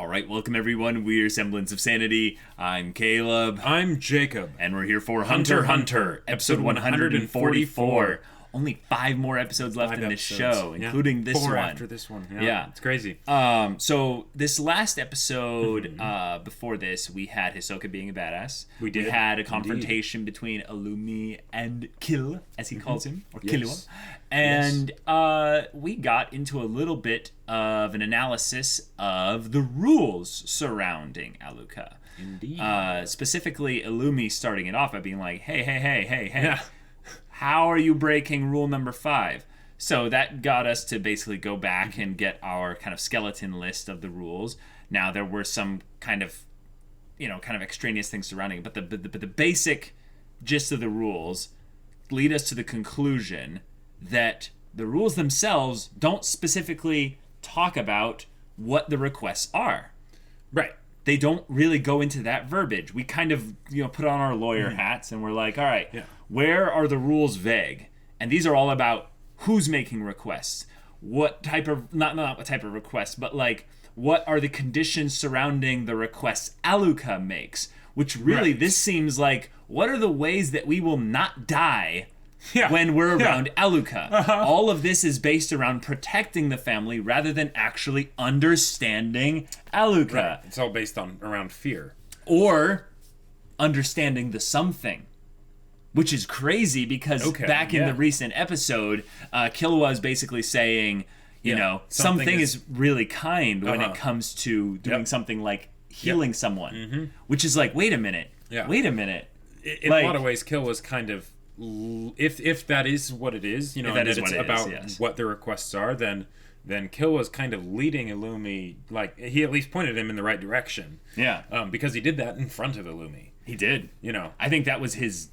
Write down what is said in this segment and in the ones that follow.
All right, welcome everyone. We're Semblance of Sanity. I'm Caleb. I'm Jacob. And we're here for HunterxHunter, episode 144. Only 5 more episodes left in this show, including this 4 one. after this one. Yeah. It's crazy. So this last episode, before this, we had Hisoka being a badass. We did. We had a confrontation between Illumi and Kill, as he calls him, or Killua. And we got into a little bit of an analysis of the rules surrounding Alluka. Indeed. Specifically, Illumi starting it off by being like, hey. Yeah. How are you breaking rule number 5? So that got us to basically go back and get our kind of skeleton list of the rules. Now there were some kind of extraneous things surrounding it, but the basic gist of the rules lead us to the conclusion that the rules themselves don't specifically talk about what the requests are. Right. They don't really go into that verbiage. We kind of, put on our lawyer hats and we're like, all right, where are the rules vague? And these are all about who's making requests. What type of, not what type of request, but like, what are the conditions surrounding the requests Alluka makes? Which really, this seems like, what are the ways that we will not die when we're around Alluka? All of this is based around protecting the family rather than actually understanding Alluka. Right. It's all based around fear. Or understanding the something. Which is crazy because back in the recent episode, Killua is basically saying, something is really kind when it comes to doing something like healing someone. Which is like, wait a minute. Wait a minute. In a lot of ways, Killua's kind of, if that is what it is, and that it's about what the requests are, then Killua's kind of leading Illumi, like, he at least pointed him in the right direction. Yeah. Because he did that in front of Illumi. He did. I think that was his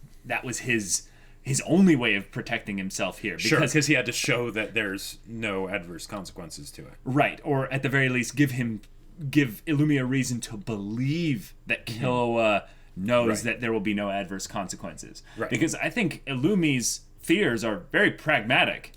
only way of protecting himself here. Because he had to show that there's no adverse consequences to it. Right, or at the very least give Illumi a reason to believe that Killua knows that there will be no adverse consequences. Right. Because I think Illumi's fears are very pragmatic.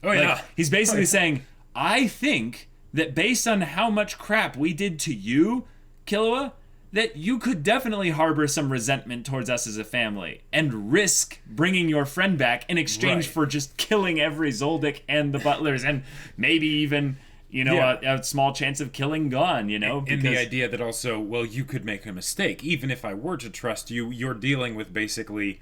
He's basically saying, I think that based on how much crap we did to you, Killua, that you could definitely harbor some resentment towards us as a family and risk bringing your friend back in exchange for just killing every Zoldyck and the butlers and maybe even, a small chance of killing Gon, And the idea that also, well, you could make a mistake. Even if I were to trust you, you're dealing with basically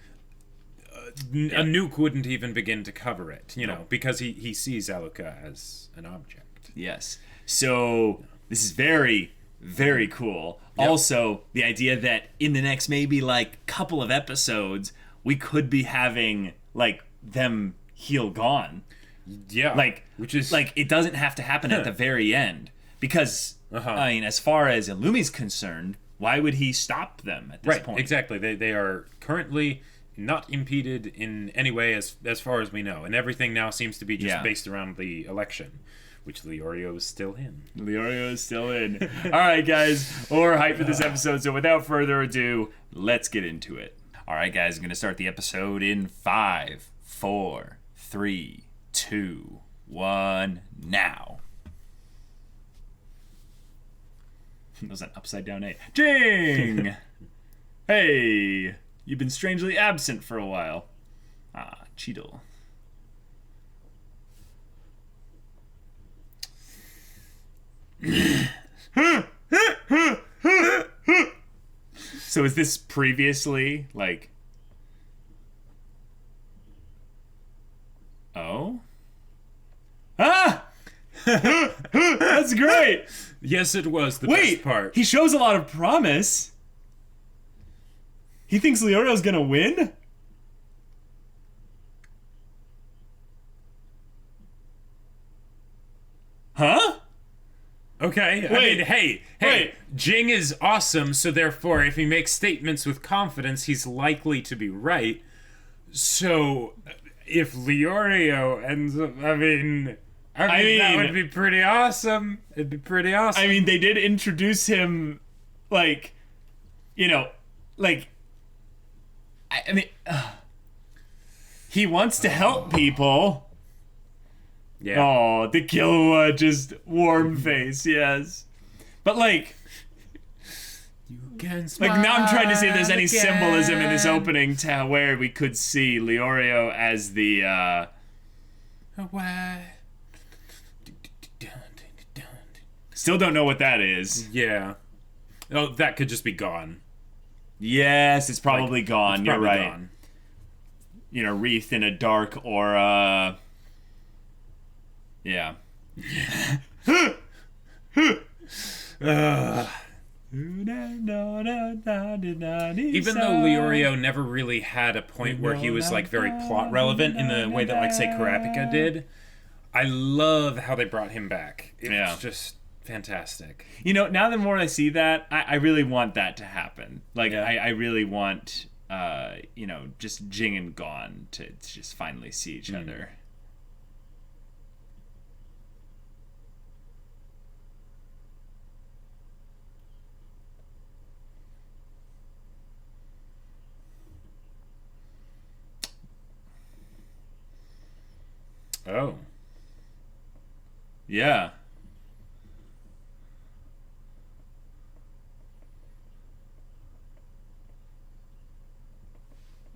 a nuke wouldn't even begin to cover it, because he sees Alluka as an object. Yes. So this is very, very cool. Yep. Also, the idea that in the next maybe couple of episodes, we could be having them heal Gon. Yeah. Which is it doesn't have to happen at the very end. Because I mean, as far as Illumi's concerned, why would he stop them at this point? Exactly. They are currently not impeded in any way as far as we know. And everything now seems to be just based around the election. Which Leorio is still in. All right, guys. We're hyped for this episode, so without further ado, let's get into it. All right, guys. I'm going to start the episode in 5, 4, 3, 2, 1, now. That was an upside down A. Ging! Hey! You've been strangely absent for a while. Ah, Cheetle. So is this previously oh? Ah! That's great! Yes, it was the best part. He shows a lot of promise. He thinks Leorio's gonna win? Huh? Okay, I mean, hey, Ging is awesome, so therefore, if he makes statements with confidence, he's likely to be right. So, if Leorio ends up, I mean, that would be pretty awesome. It'd be pretty awesome. I mean, they did introduce him, he wants to help people. Yeah. Oh, the Killua just warm face, yes. But You can like, now I'm trying to see if there's any symbolism in this opening to where we could see Leorio as the, Away. Still don't know what that is. Yeah. Oh, that could just be gone. Yes, it's probably gone. You're right. Gone. You know, wreathed in a dark aura. Yeah. Even though Leorio never really had a point where he was like very plot relevant in the way that like say Kurapika did, I love how they brought him back. It was just fantastic. You know, now the more I see that, I really want that to happen. Like, I really want, you know, just Ging and Gon to just finally see each other. Oh. Yeah.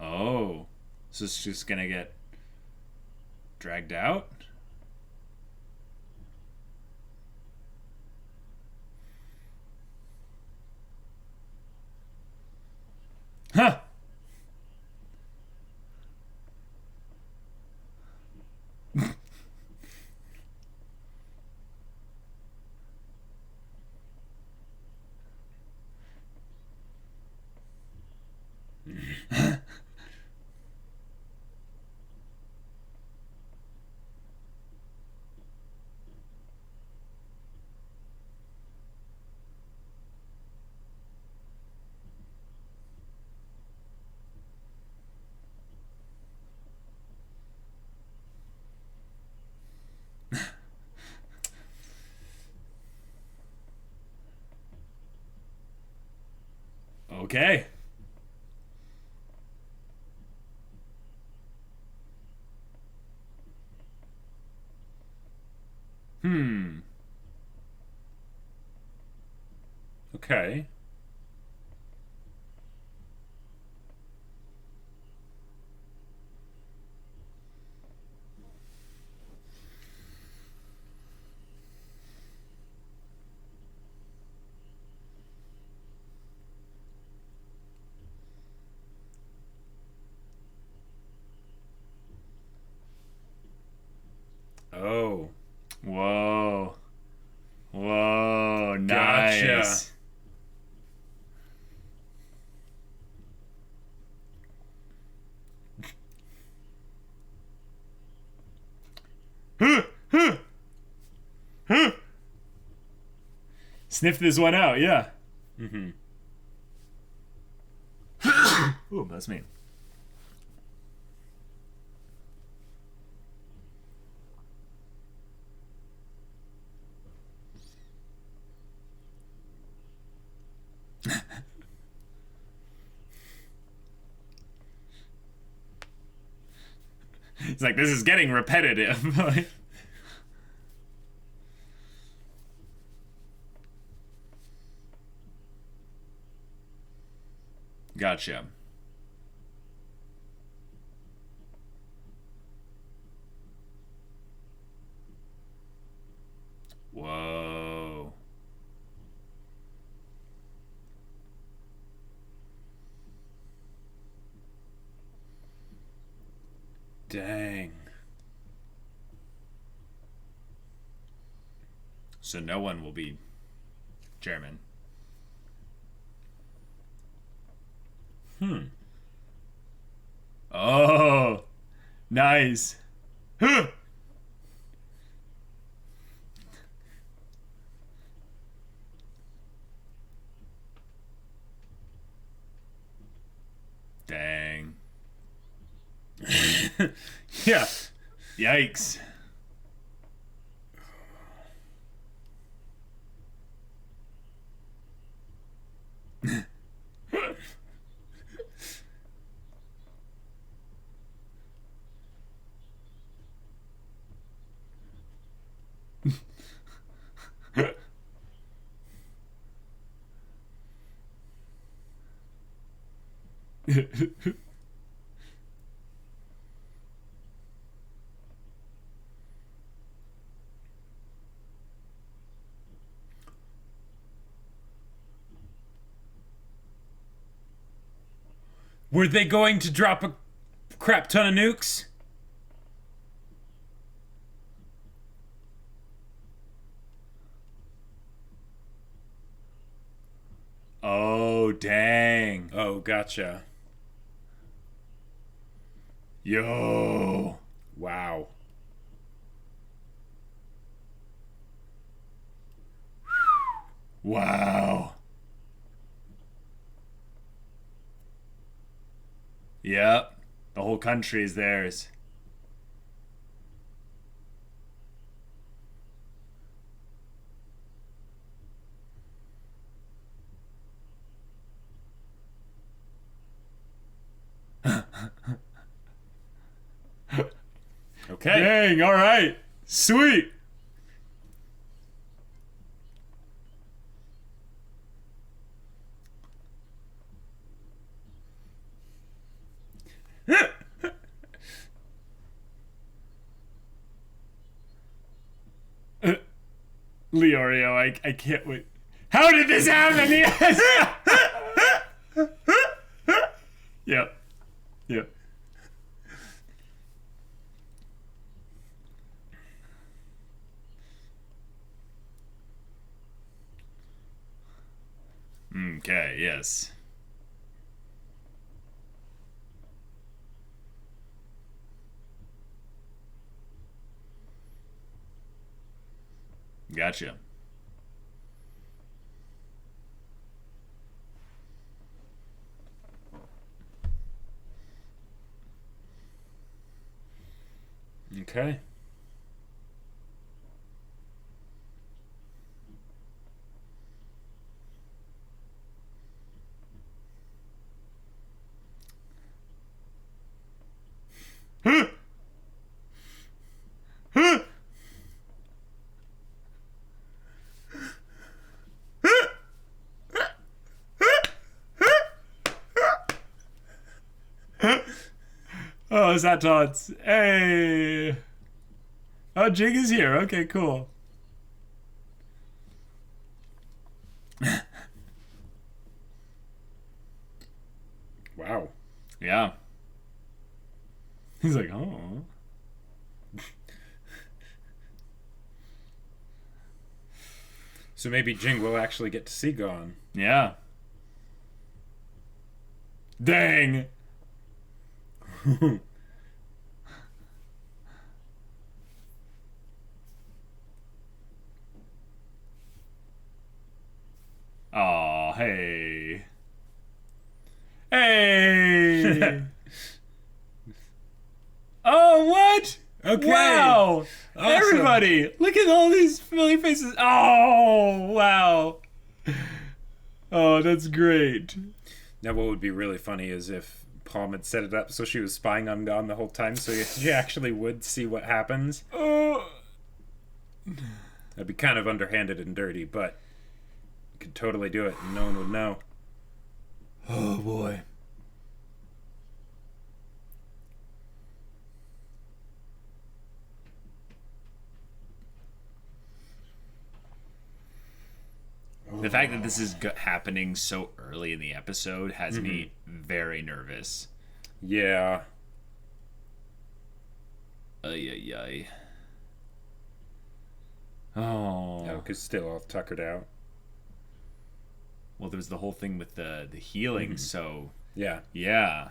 Oh. So it's just gonna get dragged out? Huh! Okay. Okay. Oh. Whoa. Whoa. Nice. Gotcha. Sniff this one out, yeah. Mm-hmm. Ooh, that's me. It's like, this is getting repetitive. Gotcha. Whoa. Dang. So no one will be German. Oh, nice. Dang. Yeah. Yikes. Were they going to drop a crap ton of nukes? Oh, dang. Oh, gotcha. Yo. Wow. Wow. Yep. The whole country is theirs. Okay. Dang, all right. Sweet. Leorio, I can't wait. How did this happen? Yes. Yep. Yep. Okay, yes. Gotcha. Okay. Oh, is that Todd's? Hey. Oh, Ging is here. Okay, cool. Wow. Yeah. He's like, oh. So maybe Ging will actually get to see Gon. Yeah. Dang. Oh, hey. Hey. Oh, what? Okay. Wow. Awesome. Everybody, look at all these familiar faces. Oh, wow. Oh, that's great. Now, what would be really funny is if Palm had set it up so she was spying on Gon the whole time, so she actually would see what happens. Oh. That'd be kind of underhanded and dirty, but you could totally do it and no one would know. Oh, boy. The fact that this is happening so early in the episode has me very nervous. Yeah. Ay, ay, ay. Oh. No, because still all tuckered out. Well, there was the whole thing with the healing, so... Yeah. Yeah.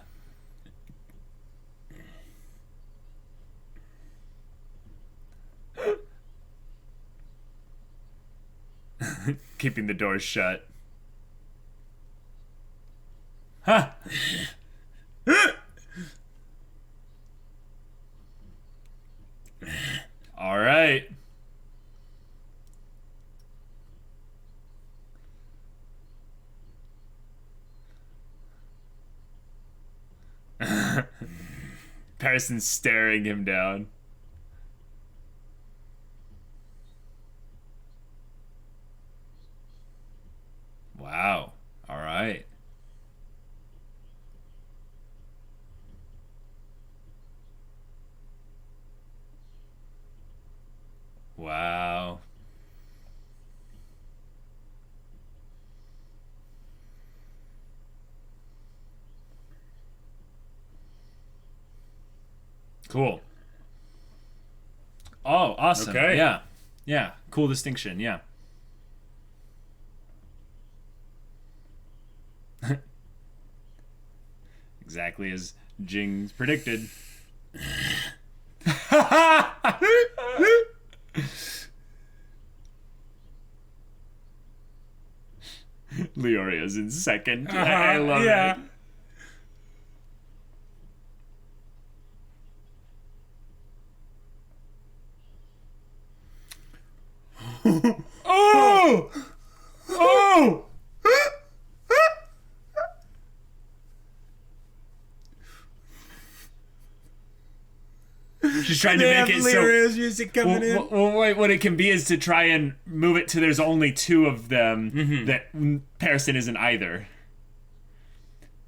Keeping the doors shut. Huh. All right. Pariston's staring him down. Wow. All right. Cool. Oh, awesome. Okay. Yeah. Yeah. Cool distinction. Yeah. Exactly as Jing's predicted. Leorio's in second. I love it. Oh! Oh! She's trying to make it so. Music coming in. Well, what it can be is to try and move it to there's only two of them that Pariston isn't either.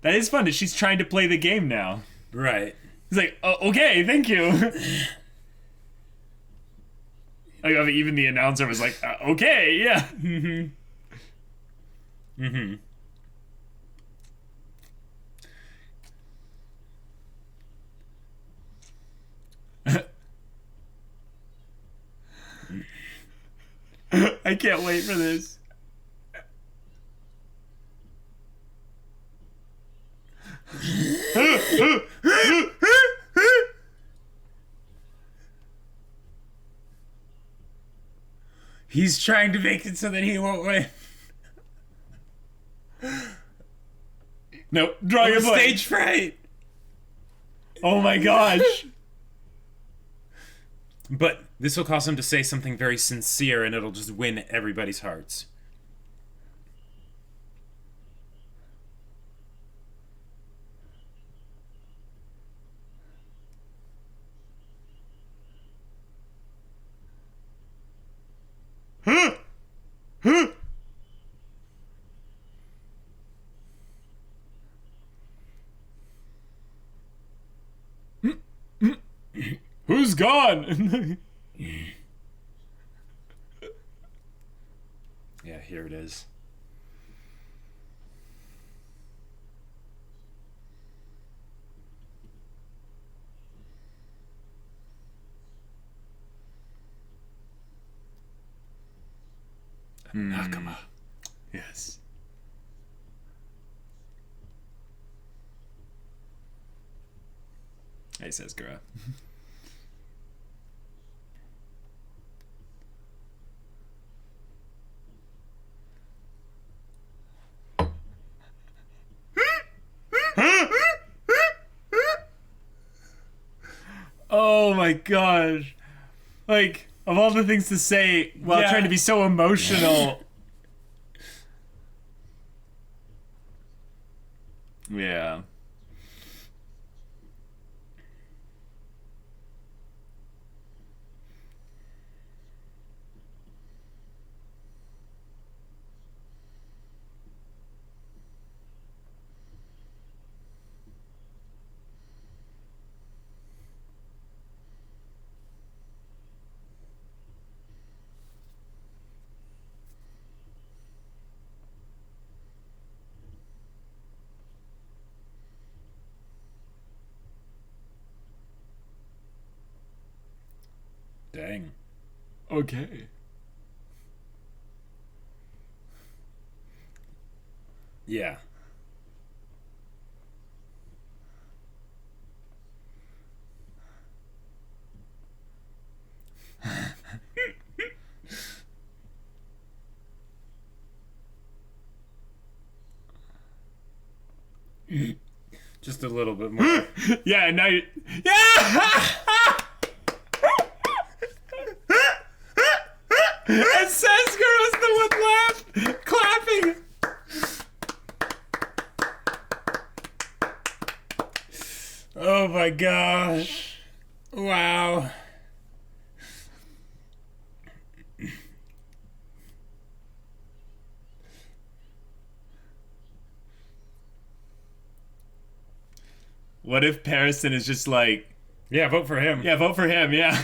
That is fun that she's trying to play the game now. Right. He's like, oh, okay, thank you. Like, I mean, even the announcer was like, okay, yeah. I can't wait for this. He's trying to make it so that he won't win. No, draw your blank. Stage fright. Oh my gosh. But this will cause him to say something very sincere, and it'll just win everybody's hearts. Who's gone? Yeah, here it is. Nakama. Yes. Hey, Sesgura. Oh my gosh. Like, of all the things to say while trying to be so emotional. Yeah. Dang. Okay. Yeah. Just a little bit more. Yeah, now you... Yeah! And Sesgura was the one clapping. Oh my gosh. Wow. What if Pariston is just like... Yeah, vote for him. Yeah, vote for him, yeah.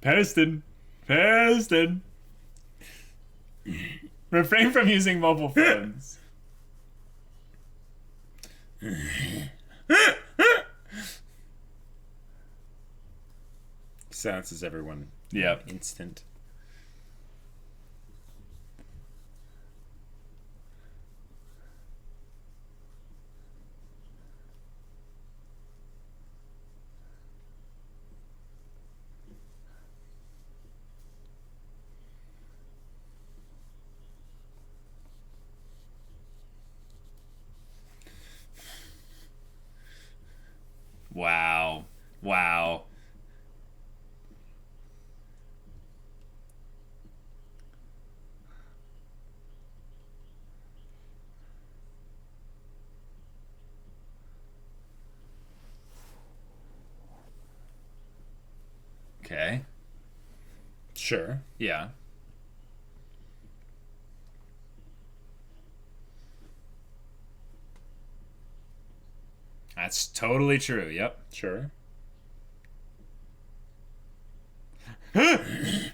Pariston. Pariston. Refrain from using mobile phones. Silences everyone. Yep. Instant. Wow. Wow. Okay. Sure. Yeah. That's totally true. Yep. Sure. Because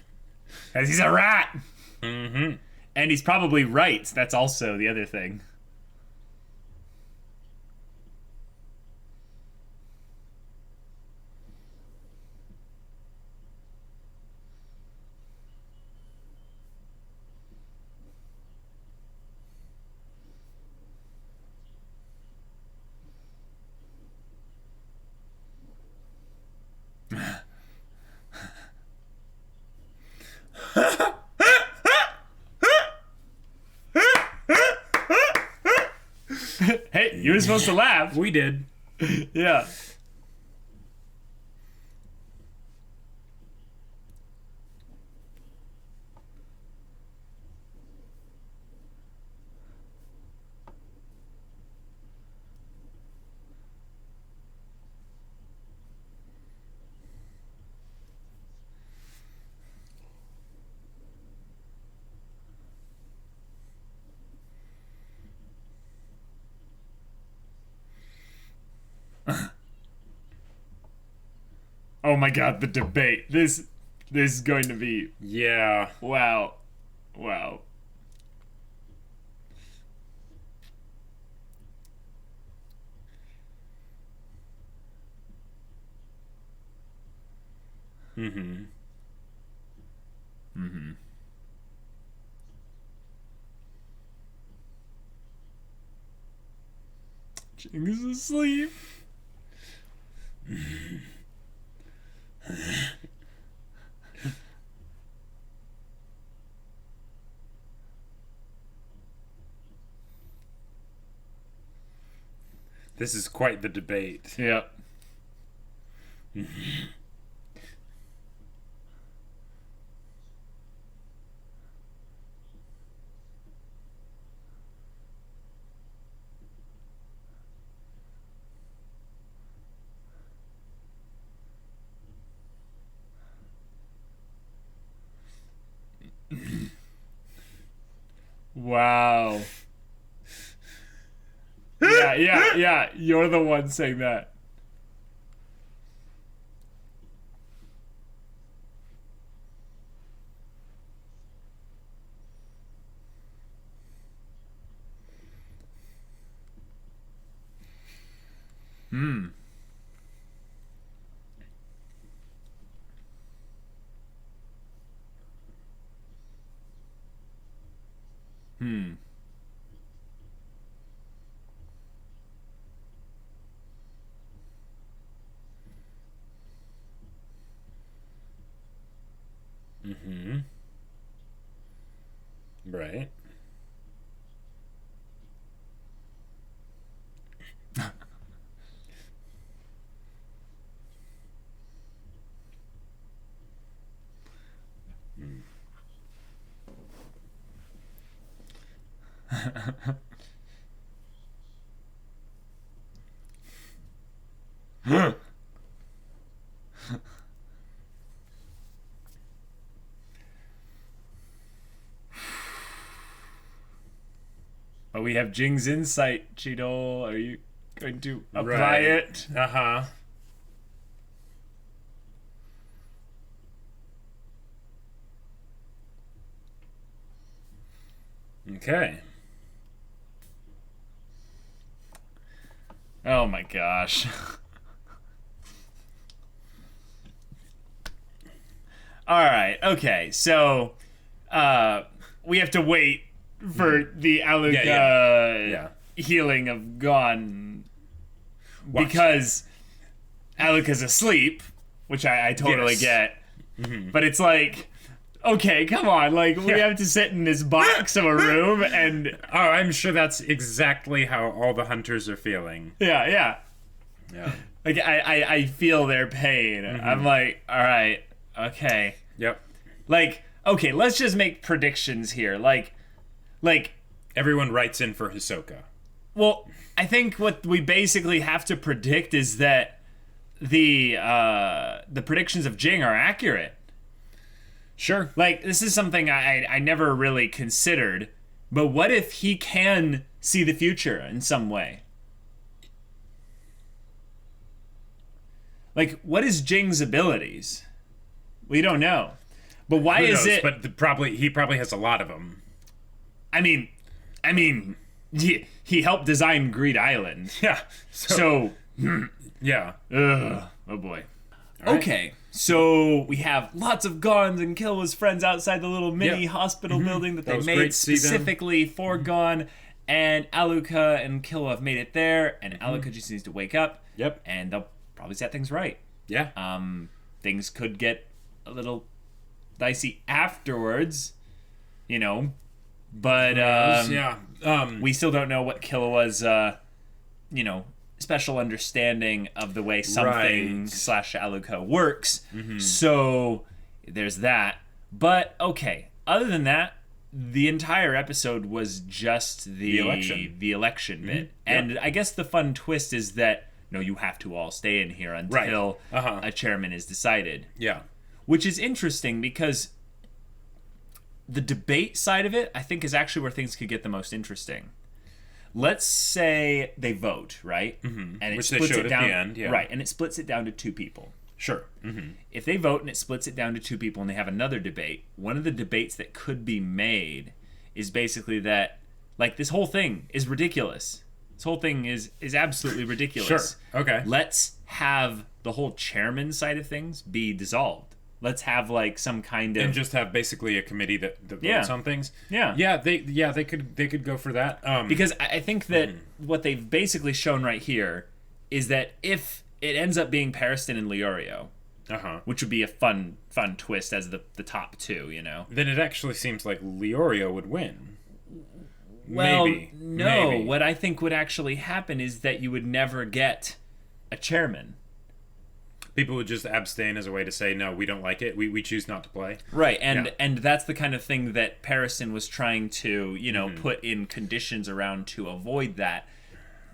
he's a rat. Mm-hmm. And he's probably right. That's also the other thing. Hey, you were supposed to laugh. We did. Yeah. Oh my god, the debate. This is going to be... Yeah. Wow. Wow. Mm-hmm. Mm-hmm. Ging is asleep. This is quite the debate. Yep. Wow. Yeah. You're the one saying that. Hmm. Hmm. Mm-hmm. Right. But we have Jing's insight, Cheeto. Are you going to apply Right. it? Uh-huh. Okay. Oh my gosh. All right. Okay. So, we have to wait for the Alluka healing of Gon because Alluka's asleep, which I totally get. Mm-hmm. But it's like, okay, come on. Like, we have to sit in this box of a room and... Oh, I'm sure that's exactly how all the hunters are feeling. Yeah. Like, I feel their pain. Mm-hmm. I'm like, all right, okay. Yep. Like, okay, let's just make predictions here. Like... Everyone writes in for Hisoka. Well, I think what we basically have to predict is that the predictions of Ging are accurate. Sure. Like, this is something I never really considered, but what if he can see the future in some way? Like, what is Jing's abilities? We don't know. But why is it... But he probably has a lot of them. I mean, he helped design Greed Island. Yeah. So yeah. Oh boy. Right. Okay. So we have lots of Gons and Killua's friends outside the little mini hospital building that they made specifically for Gon, and Alluka and Killua have made it there, and Alluka just needs to wake up. Yep. And they'll probably set things right. Yeah. Things could get a little dicey afterwards, but we still don't know what Killua's special understanding of the way something / Alluka works. Mm-hmm. So there's that. But okay, other than that, the entire episode was just the election bit. And I guess the fun twist is that you have to all stay in here until a chairman is decided. Yeah. Which is interesting because the debate side of it, I think, is actually where things could get the most interesting. Let's say they vote, right? Mm-hmm. And which they showed at the end, yeah. Right, and it splits it down to 2 people. Sure. Mm-hmm. If they vote and it splits it down to 2 people and they have another debate, one of the debates that could be made is basically that, like, this whole thing is ridiculous. This whole thing is absolutely ridiculous. Sure. Okay. Let's have the whole chairman side of things be dissolved. Let's have like some kind of, and just have basically a committee that votes on things. Yeah. They could go for that. Because I think that what they've basically shown right here is that if it ends up being Pariston and Leorio, which would be a fun twist as the top 2, then it actually seems like Leorio would win. Well, Maybe. What I think would actually happen is that you would never get a chairman. People would just abstain as a way to say, no, we don't like it. We choose not to play. Right, and that's the kind of thing that Pariston was trying to, put in conditions around to avoid that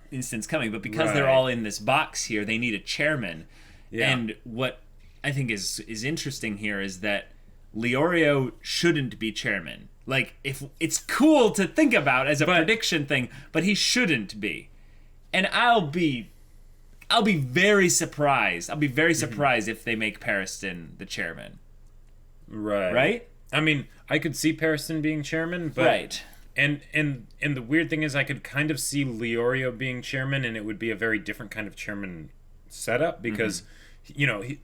instance coming. But because they're all in this box here, they need a chairman. Yeah. And what I think is interesting here is that Leorio shouldn't be chairman. Like, if it's cool to think about as a prediction thing, but he shouldn't be. And I'll be very surprised. I'll be very surprised if they make Pariston the chairman. Right. Right? I mean, I could see Pariston being chairman, but right. And the weird thing is I could kind of see Leorio being chairman, and it would be a very different kind of chairman setup because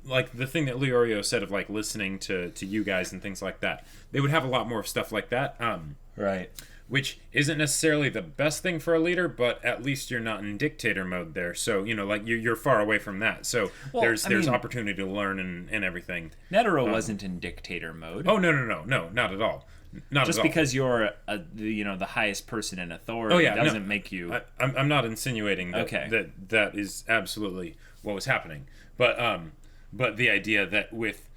like the thing that Leorio said of like listening to you guys and things like that. They would have a lot more of stuff like that. Right. Which isn't necessarily the best thing for a leader, but at least you're not in dictator mode there. So, like you're far away from that. So there's opportunity to learn and everything. Netero wasn't in dictator mode. Oh, no, not at all. Not just at all. because you're the highest person in authority doesn't make you. I'm not insinuating that that is absolutely what was happening. But the idea that with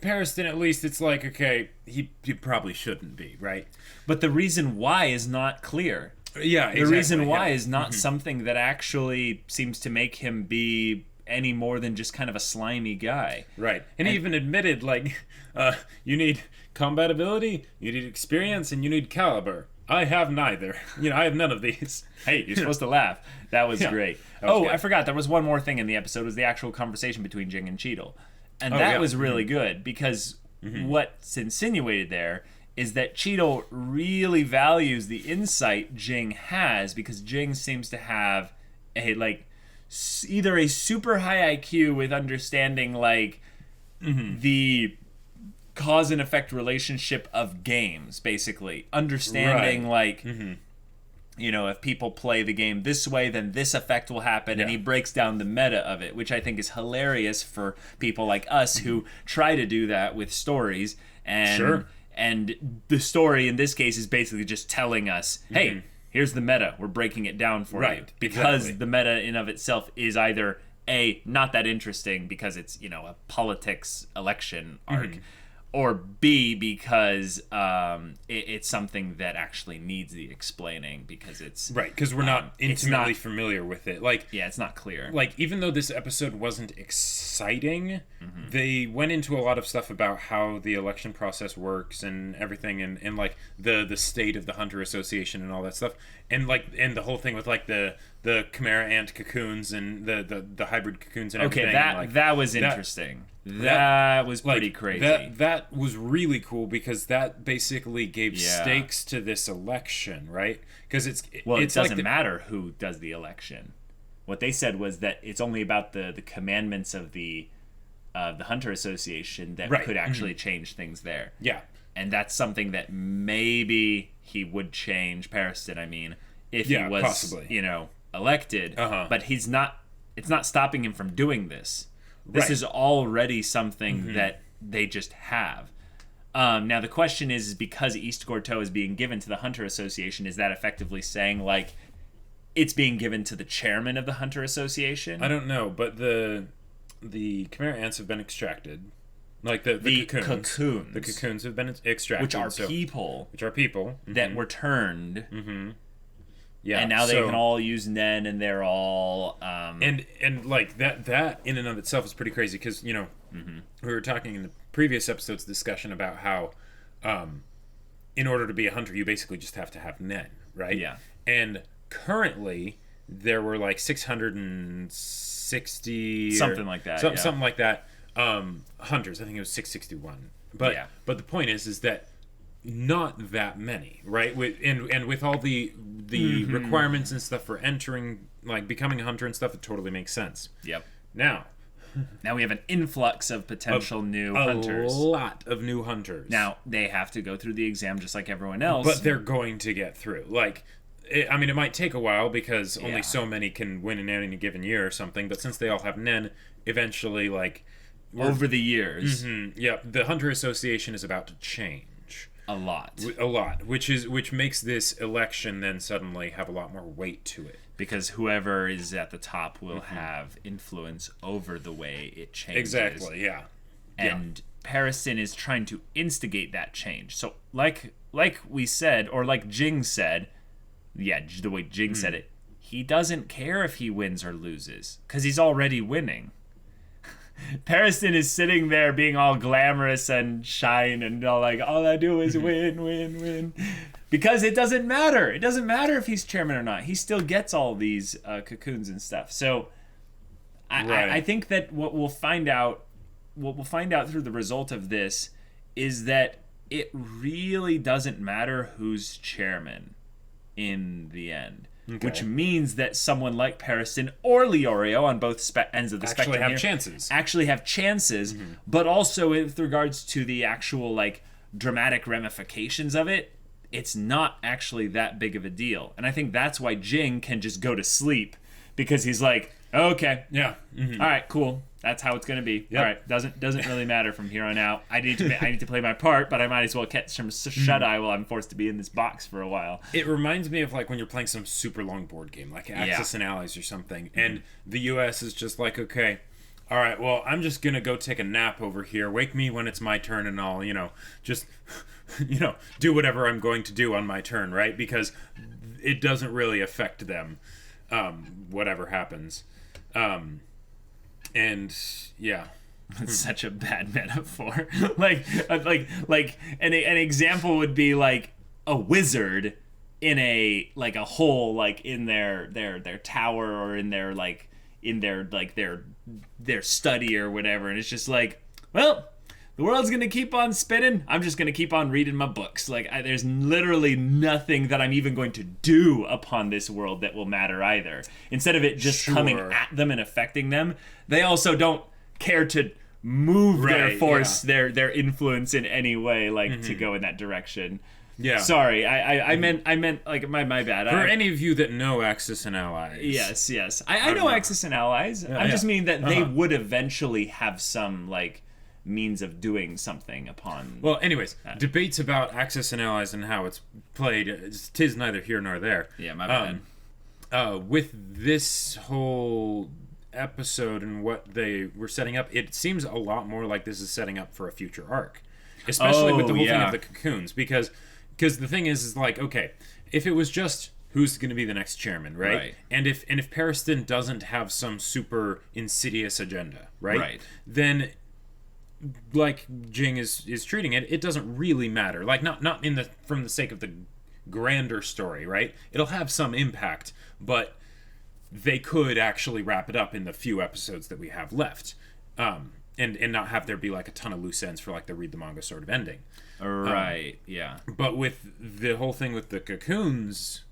Pariston, at least, it's like, okay, he probably shouldn't be, right? But the reason why is not clear. Yeah, exactly. The reason why is not something that actually seems to make him be any more than just kind of a slimy guy. Right. And he even admitted, like, you need combat ability, you need experience, and you need caliber. I have neither. I have none of these. Hey, you're supposed to laugh. That was great. That was good. I forgot. There was one more thing in the episode. Was the actual conversation between Ging and Cheadle. And that was really good because what's insinuated there is that Cheeto really values the insight Ging has, because Ging seems to have a either a super high IQ with understanding the cause and effect relationship of games, basically understanding if people play the game this way, then this effect will happen, and he breaks down the meta of it, which I think is hilarious for people like us who try to do that with stories. And and the story in this case is basically just telling us, hey, here's the meta, we're breaking it down for you, because the meta in of itself is either A, not that interesting because it's a politics election arc, or B, because it's something that actually needs the explaining, because it's because we're not intimately familiar with it. It's not clear. Even though this episode wasn't exciting, they went into a lot of stuff about how the election process works and everything, and the state of the Hunter Association and all that stuff, and and the whole thing with the Chimera ant cocoons and the hybrid cocoons and everything. That was interesting. That was pretty crazy. That was really cool, because that basically gave stakes to this election, right? Because it doesn't matter who does the election. What they said was that it's only about the commandments of the Hunter Association that could actually change things there. Yeah. And that's something that maybe he would change, Pariston, I mean, if he was possibly elected. But it's not stopping him from doing this. This is already something that they just have. Now, the question is because East Gorto is being given to the Hunter Association, is that effectively saying, it's being given to the chairman of the Hunter Association? I don't know, but the Chimera ants have been extracted. The cocoons. The cocoons have been extracted. Which are people. That were turned. Yeah, and now they can all use Nen, and they're all and that in and of itself is pretty crazy, because we were talking in the previous episode's discussion about how in order to be a hunter you basically just have to have Nen, right? Yeah. And currently there were 660 something like that, something like that hunters. I think it was 661. But the point is that not that many, right? With all the requirements and stuff for entering, becoming a hunter and stuff, it totally makes sense. Yep. Now we have an influx of potential new hunters. A lot of new hunters. Now, they have to go through the exam just like everyone else. But they're going to get through. It might take a while, because only so many can win in any given year or something, but since they all have Nen, eventually, over the years. The Hunter Association is about to change. A lot, which makes this election then suddenly have a lot more weight to it, because whoever is at the top will have influence over the way it changes. Exactly, yeah. And Pariston is trying to instigate that change. So, like we said, or like Ging said, the way Ging said it, he doesn't care if he wins or loses, because he's already winning. Pariston is sitting there being all glamorous and shine and all I do is win. Because it doesn't matter. It doesn't matter if he's chairman or not. He still gets all these cocoons and stuff. So I think that what we'll find out through the result of this is that it really doesn't matter who's chairman in the end. Okay. Which means that someone like Pariston or Leorio on both ends of the spectrum actually have chances, but also with regards to the actual dramatic ramifications of it, it's not actually that big of a deal. And I think that's why Ging can just go to sleep, because he's okay, all right, cool. That's how it's going to be. Yep. All right, doesn't really matter from here on out. I need to play my part, but I might as well catch some shut-eye while I'm forced to be in this box for a while. It reminds me of when you're playing some super long board game, like Axis and Allies or something, and the U.S. is just okay, all right, well, I'm just going to go take a nap over here. Wake me when it's my turn, and I'll, just, do whatever I'm going to do on my turn, right? Because it doesn't really affect them, whatever happens. And it's such a bad metaphor. An example would be a wizard in a hole in their tower, or in their study or whatever, and it's just well, the world's gonna keep on spinning. I'm just gonna keep on reading my books. Like, there's literally nothing that I'm even going to do upon this world that will matter either. Instead of it just coming at them and affecting them, they also don't care to move their force, their influence in any way, like to go in that direction. Yeah. Sorry, I meant like my bad. For any of you that know Axis and Allies. Yes. I know Axis and Allies. I just mean that they would eventually have some like means of doing something upon. Well, anyways, debates about Axis and Allies and how it's played, tis neither here nor there. Yeah, my bad. With this whole episode and what they were setting up, it seems a lot more like this is setting up for a future arc, especially with the whole thing of the cocoons, because the thing is like, okay, if it was just who's going to be the next chairman, right? And if Pariston doesn't have some super insidious agenda, right? Then like Ging is treating it, it doesn't really matter. Like not from the sake of the grander story, right? It'll have some impact, but they could actually wrap it up in the few episodes that we have left, and not have there be like a ton of loose ends for like the read the manga sort of ending. Yeah. But with the whole thing with the cocoons,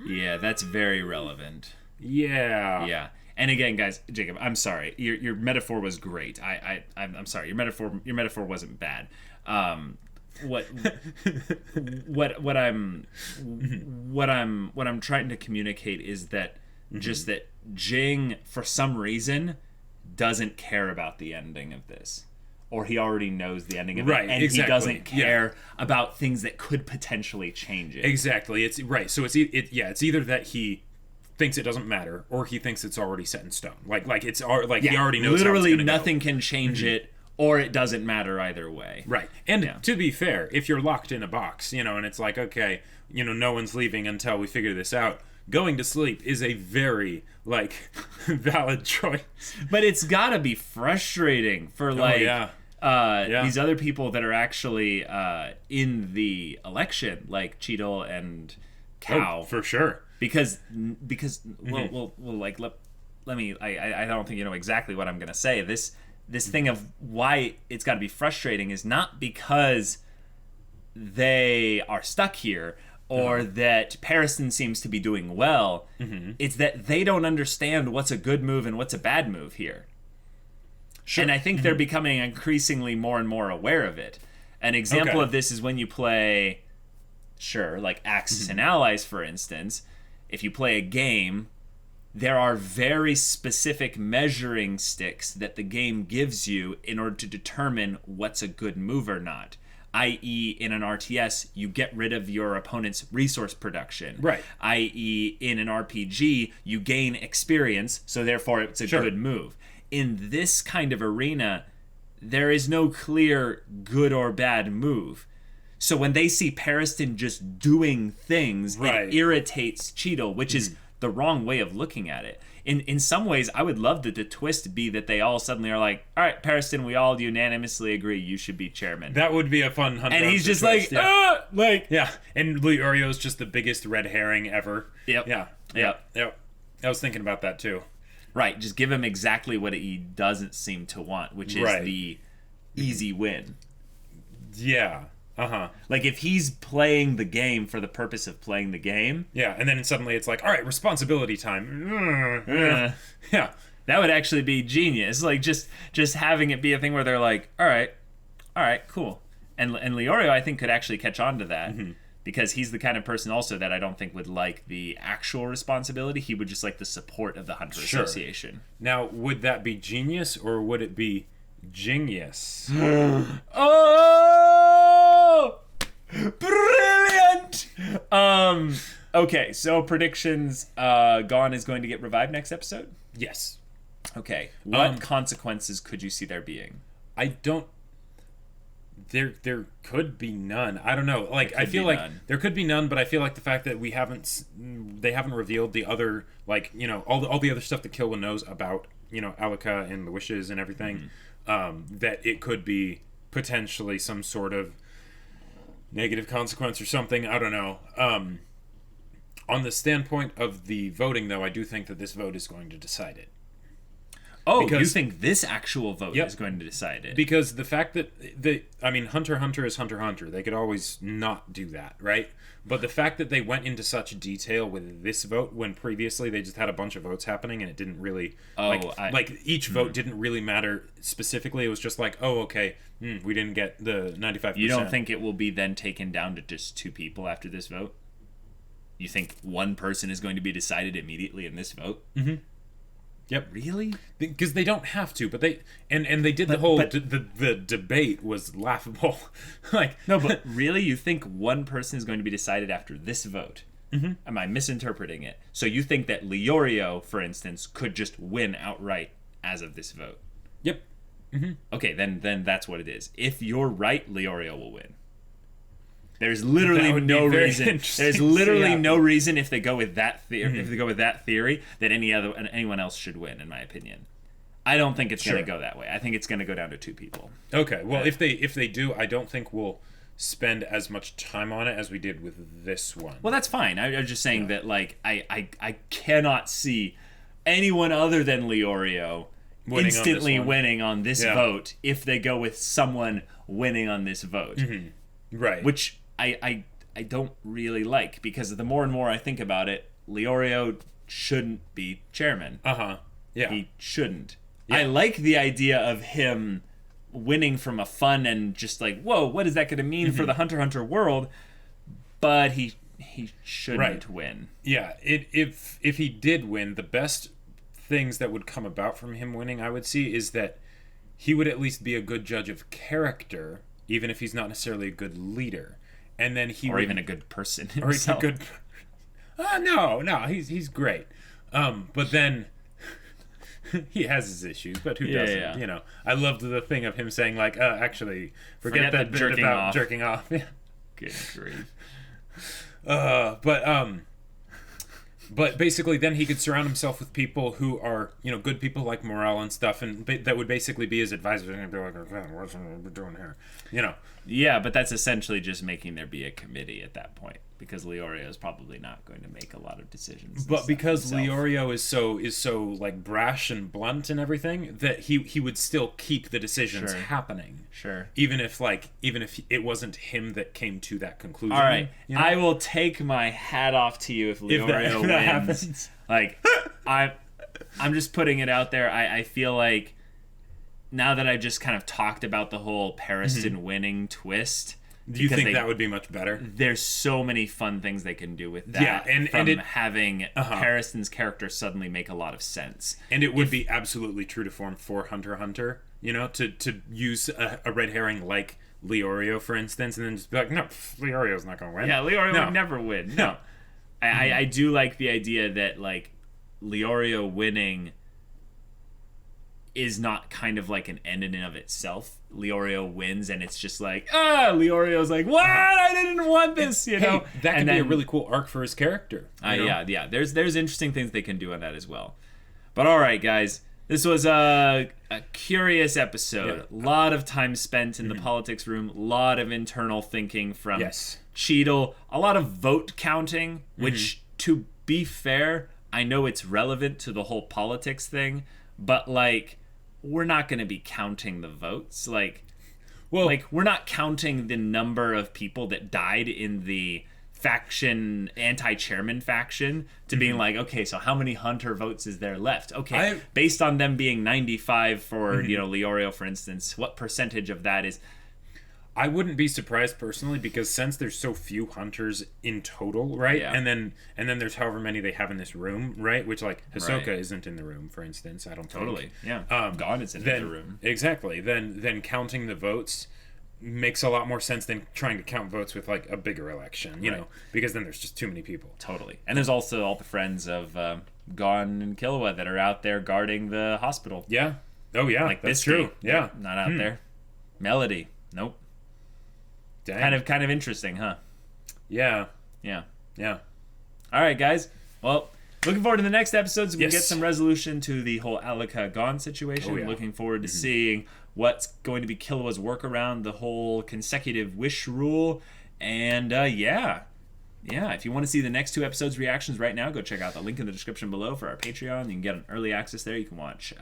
yeah, that's very relevant. Yeah. And again, guys, Jacob, I'm sorry. Your metaphor was great. I'm sorry. Your metaphor wasn't bad. What I'm trying to communicate is that just that Ging, for some reason, doesn't care about the ending of this, or he already knows the ending of it, and he doesn't care about things that could potentially change it. Exactly. It's right. So it's either that he thinks it doesn't matter, or he thinks it's already set in stone. He already knows. Literally, nothing can change it, or it doesn't matter either way. Right. And to be fair, if you're locked in a box, and it's like, okay, no one's leaving until we figure this out. Going to sleep is a very valid choice. But it's gotta be frustrating for these other people that are actually in the election, like Cheadle and Cow. Oh, for sure. Because well let me I don't think you know exactly what I'm gonna say. This thing of why it's got to be frustrating is not because they are stuck here or that Pariston seems to be doing well. It's that they don't understand what's a good move and what's a bad move here. Sure. And I think they're becoming increasingly more and more aware of it. An example of this is when you play, like Axis and Allies, for instance. If you play a game, there are very specific measuring sticks that the game gives you in order to determine what's a good move or not. I.e., in an RTS, you get rid of your opponent's resource production. Right. I.e., in an RPG, you gain experience, so therefore it's a good move. In this kind of arena, there is no clear good or bad move. So when they see Pariston just doing things, it irritates Cheadle, which is the wrong way of looking at it. In some ways, I would love the twist be that they all suddenly are like, all right, Pariston, we all unanimously agree you should be chairman. That would be a fun Hunter. And he's just twist. Yeah. And Leorio's just the biggest red herring ever. Yep. I was thinking about that too. Right, just give him exactly what he doesn't seem to want, which is the easy win. Yeah. Like if he's playing the game for the purpose of playing the game. Yeah, and then suddenly it's like, all right, responsibility time. Yeah. That would actually be genius. Like just having it be a thing where they're like, all right, cool. And Leorio, I think, could actually catch on to that. Because he's the kind of person also that I don't think would like the actual responsibility. He would just like the support of the Hunter Association. Now, would that be genius or would it be genius? Oh! Brilliant! Okay, so predictions. Gon is going to get revived next episode? Yes. Okay. What consequences could you see there being? I don't... There could be none. I don't know. Like I feel like there could be none, but I feel like the fact that they haven't revealed the other, like, all the other stuff that Killua knows about, Alluka and the wishes and everything, that it could be potentially some sort of negative consequence or something. I don't know. On the standpoint of the voting, though, I do think that this vote is going to decide it. Oh, you think this actual vote is going to decide it? Because the fact that HunterxHunter is HunterxHunter. They could always not do that, right? But the fact that they went into such detail with this vote when previously they just had a bunch of votes happening and it didn't really each vote didn't really matter specifically. It was just like, oh, okay, we didn't get the 95%. You don't think it will be then taken down to just 2 people after this vote? You think one person is going to be decided immediately in this vote? Mm-hmm. Yep. Really? Because they don't have to, but they and they did the whole the debate was laughable. No, but really, you think one person is going to be decided after this vote? Mm-hmm. Am I misinterpreting it? So you think that Leorio, for instance, could just win outright as of this vote? Yep. Mm-hmm. Okay, then that's what it is. If you're right, Leorio will win. There's literally no reason. There's literally no reason if they go with that theory. If they go with that theory, that anyone else should win. In my opinion, I don't think it's going to go that way. I think it's going to go down to 2 people. Okay. Well, if they do, I don't think we'll spend as much time on it as we did with this one. Well, that's fine. I was just saying that I cannot see anyone other than Leorio instantly winning on this vote if they go with someone winning on this vote. Mm-hmm. Right. Which I don't really like, because the more and more I think about it, Leorio shouldn't be chairman. Yeah. He shouldn't. Yeah. I like the idea of him winning from a fun and just like, whoa, what is that going to mean for the HunterxHunter world? But he shouldn't win. Yeah. If he did win, the best things that would come about from him winning, I would see, is that he would at least be a good judge of character, even if he's not necessarily a good leader. And then even a good person himself. Or he's a good... no, he's great. But then he has his issues, but who doesn't? Yeah. You know, I loved the thing of him saying like, actually, forget that bit about jerking off. Yeah. Good grief. But basically, then he could surround himself with people who are, good people like Morale and stuff, and that would basically be his advisors. And be like, okay, what's we doing here? Yeah, but that's essentially just making there be a committee at that point, because Leorio is probably not going to make a lot of decisions. But because Leorio is so like brash and blunt and everything, that he would still keep the decisions happening. Sure. Even if it wasn't him that came to that conclusion. All right, I will take my hat off to you if Leorio wins. Happens. Like, I'm just putting it out there. I feel like, now that I just kind of talked about the whole Pariston winning twist, do you think that would be much better? There's so many fun things they can do with that. Yeah, and having Pariston's character suddenly make a lot of sense. And it would be absolutely true to form for HunterxHunter, to use a red herring like Leorio, for instance, and then just be like, no, Leorio's not going to win. Yeah, Leorio would never win. No. I do like the idea that, like, Leorio winning is not kind of like an end in and of itself. Leorio wins and it's just like, Leorio's like, what? I didn't want this, That could be a really cool arc for his character. Yeah. There's interesting things they can do on that as well. But all right, guys, this was a curious episode. A lot of time spent in the politics room, a lot of internal thinking from Cheadle, a lot of vote counting, which, to be fair, I know it's relevant to the whole politics thing, but, like, we're not going to be counting the votes. We're not counting the number of people that died in the faction, anti-chairman faction, to being like, okay, so how many Hunter votes is there left? Okay, based on them being 95 for, Leorio, for instance, what percentage of that is... I wouldn't be surprised personally, because since there's so few Hunters in total, right? Yeah. And then there's however many they have in this room, right? Which, like, Hisoka isn't in the room, for instance. I don't think. Yeah. Gon isn't in the room. Exactly. Then counting the votes makes a lot more sense than trying to count votes with, like, a bigger election, you know, because then there's just too many people. Totally. And there's also all the friends of Gon and Killua that are out there guarding the hospital. Yeah. Oh yeah. Like, that's true. Yeah. Not out there. Melody. Nope. Dang. Kind of interesting, huh? Yeah. All right, guys. Well, looking forward to the next episodes. We'll get some resolution to the whole Alluka Gon situation. Oh, yeah. Looking forward to seeing what's going to be Killua's work around the whole consecutive wish rule. And, yeah, if you want to see the next 2 episodes reactions right now, go check out the link in the description below for our Patreon. You can get an early access there. You can watch,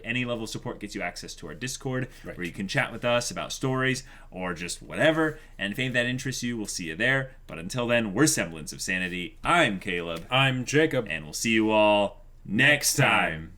any level of support gets you access to our Discord, where you can chat with us about stories or just whatever. And if any of that interests you, we'll see you there. But until then, we're Semblance of Sanity. I'm Caleb. I'm Jacob. And we'll see you all next time.